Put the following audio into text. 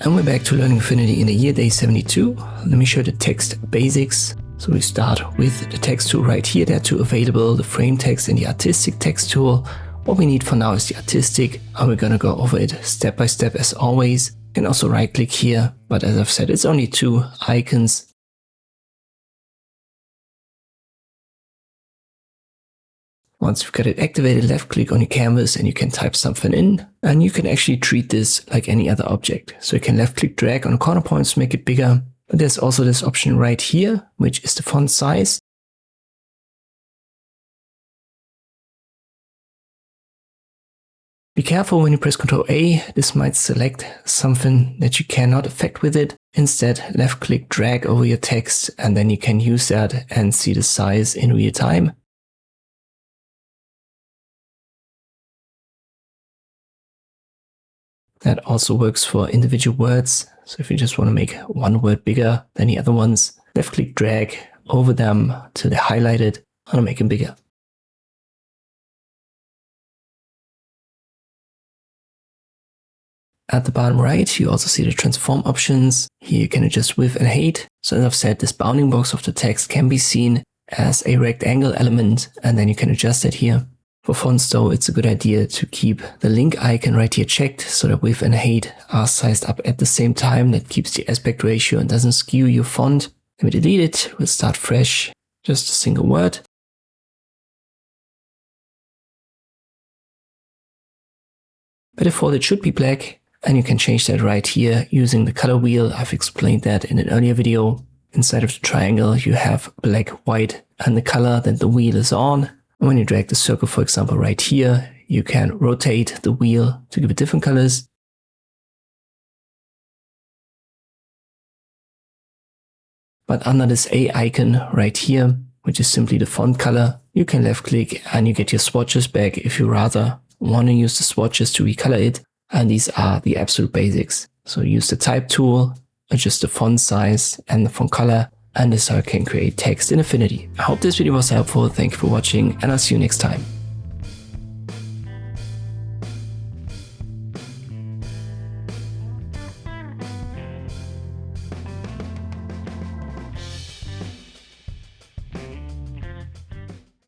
And we're back to learning Affinity in the year day 72. Let me show the text basics. So we start with the text tool right here. There are two available, the frame text and the artistic text tool. What we need for now is the artistic, and we're gonna go over it step by step as always. You can also right click here, but as I've said, it's only two icons. Once you've got it activated, left click on your canvas and you can type something in, and you can actually treat this like any other object. So you can left click drag on corner points to make it bigger. But there's also this option right here, which is the font size. Be careful when you press Ctrl A, this might select something that you cannot affect with it. Instead, left click drag over your text and then you can use that and see the size in real time. That also works for individual words. So if you just want to make one word bigger than the other ones, left click drag over them till they're highlighted and make them bigger. At the bottom right, you also see the transform options. Here you can adjust width and height. So as I've said, this bounding box of the text can be seen as a rectangle element, and then you can adjust it here. For fonts though, it's a good idea to keep the link icon right here checked so that width and height are sized up at the same time. That keeps the aspect ratio and doesn't skew your font. Let me delete it, we'll start fresh, just a single word. By default it should be black, and you can change that right here using the color wheel. I've explained that in an earlier video. Inside of the triangle you have black, white and the color that the wheel is on. When you drag the circle, for example, right here, you can rotate the wheel to give it different colors. But under this A icon right here, which is simply the font color, you can left click and you get your swatches back if you rather want to use the swatches to recolor it. And these are the absolute basics. So use the type tool, adjust the font size and the font color. And this is how you can create text in Affinity. I hope this video was helpful. Thank you for watching and I'll see you next time.